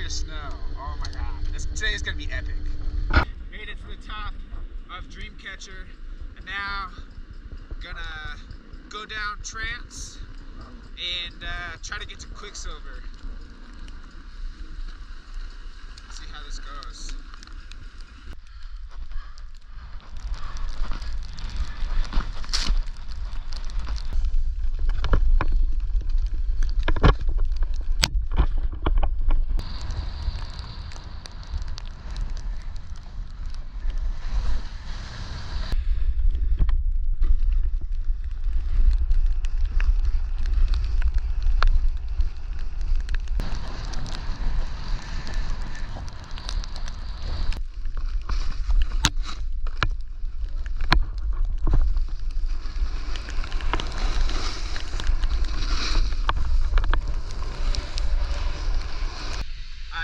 of snow. Oh my god. Today's gonna be epic. Made it to the top of Dreamcatcher, and now gonna go down Trance and try to get to Quicksilver. See how this goes.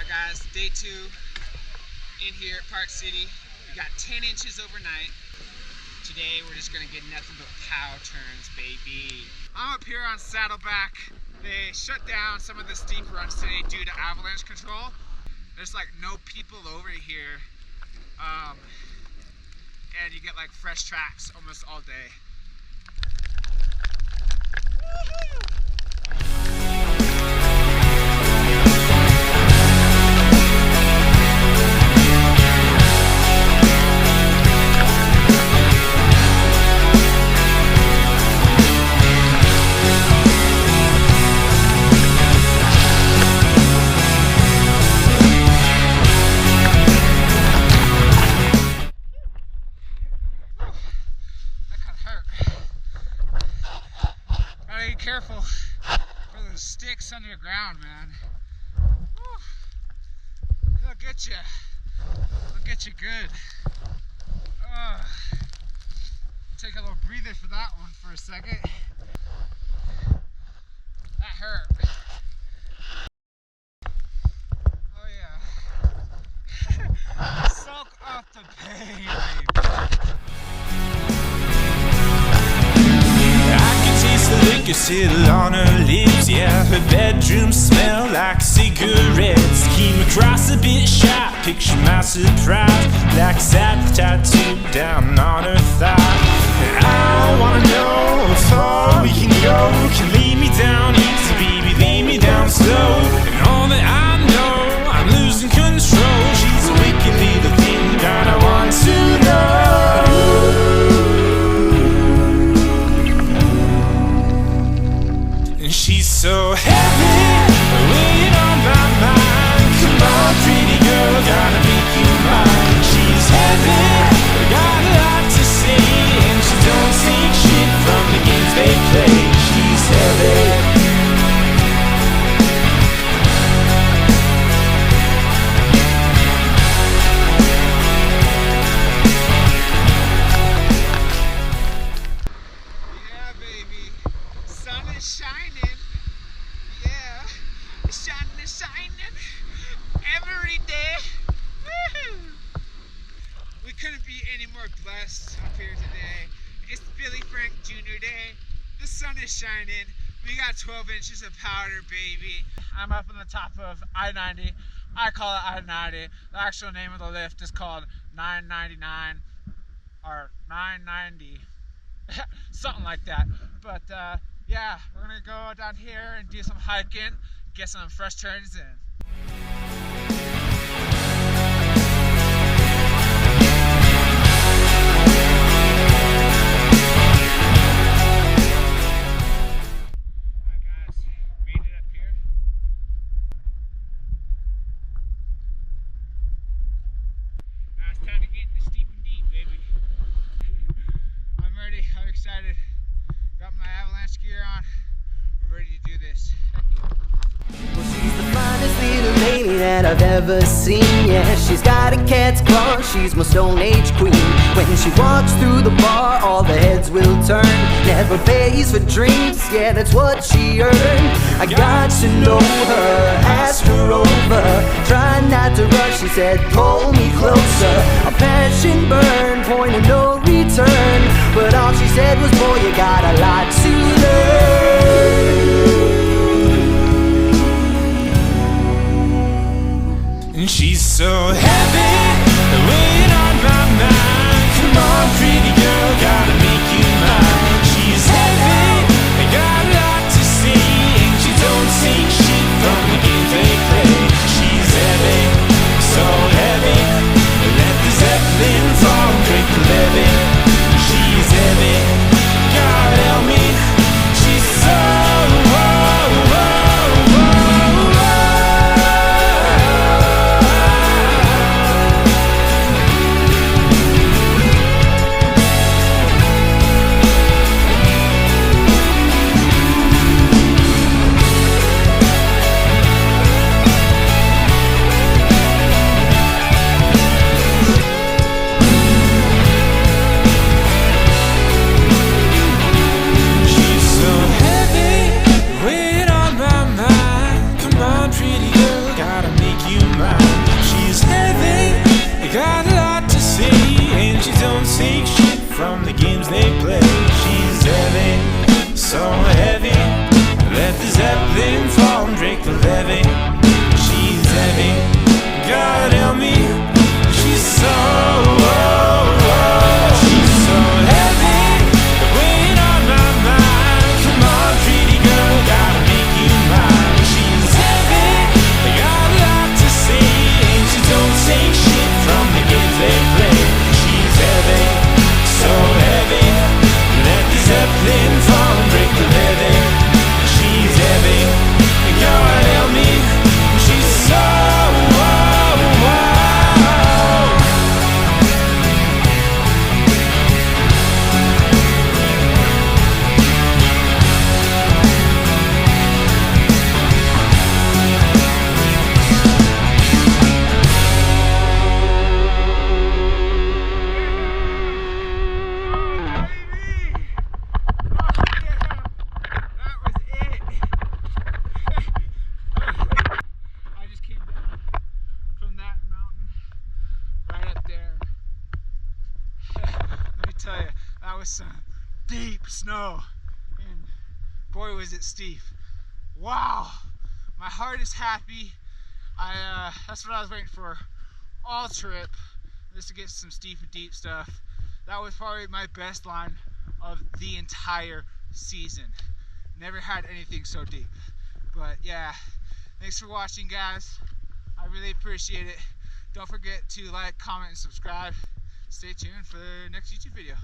Guys, day 2 in here at Park City. We got 10 inches overnight. Today we're just gonna get nothing but pow turns, baby. I'm up here on Saddleback. They shut down some of the steep runs today due to avalanche control. There's like no people over here. And you get like fresh tracks almost all day. Woohoo! Careful for those sticks under the ground, man. Whew. They'll get you. They'll get you good. Take a little breather for that one for a second. That hurt. Oh yeah. Soak up the pain, baby. Liquor settle on her lips, yeah. Her bedroom smell like cigarettes. Came across a bit shy, picture my surprise. Black satin tattoo down on her thigh. And I wanna know how far we can go. Can lay me down easy, baby, lay me down slow. And all that I know, I'm losing control. She's a wicked little thing that I want to know. She's so heavy, weighing on my mind. Come on, pretty girl, gotta make you mine. She's heavy, got a lot to say, and she don't take shit from the games they play. She's heavy. Yeah, baby, sun is shining. Yeah, it's shining every day. Woo-hoo. We couldn't be any more blessed up here today. It's Billy Frank Jr. Day. The sun is shining. We got 12 inches of powder, baby. I'm up on the top of I-90. I call it I-90. The actual name of the lift is called 999 or 990. Something like that. But yeah, we're gonna go down here and do some hiking, get some fresh turns in. Alright guys, made it up here. Now it's time to get in the steep and deep, baby. I'm ready, I'm excited. Got my avalanche gear on. We're ready to do this. Well, she's the finest little lady that I've ever seen. Yeah, she's got a cat's claw, she's my Stone Age queen. When she walks through the bar, all the heads will turn. Never pays for drinks, yeah, that's what she earned. I got to know her, ask her over. Try not to rush, she said, pull me closer. A passion burn, point of no return. But all she said was, boy, you got a lot to learn. And she's so heavy, weighing on my mind. Come on, pretty girl, gotta make you mine. She's heavy, I got a lot to say, and she don't take shit from the games they play. She's heavy, so heavy, let the Zeppelin fall and break the levee. She's heavy, God help me, she's so take shit from the games they play. She's heavy, so heavy, let the Zeppelin fall and break the levee. She's heavy, God help me, she's so she's so heavy, weighing on my mind. Come on, pretty girl, gotta make you mine. She's heavy, I got a lot to say, and she don't take shit from the games they play. She's heavy, so heavy, let the Zeppelin fall and break the levee. She's heavy, God help me, she's so tell you, that was some deep snow, and boy was it steep. Wow, my heart is happy. That's what I was waiting for all trip, just to get some steep and deep stuff. That was probably my best line of the entire season. Never had anything so deep. But yeah, thanks for watching, guys. I really appreciate it. Don't forget to like, comment, and subscribe. Stay tuned for the next YouTube video.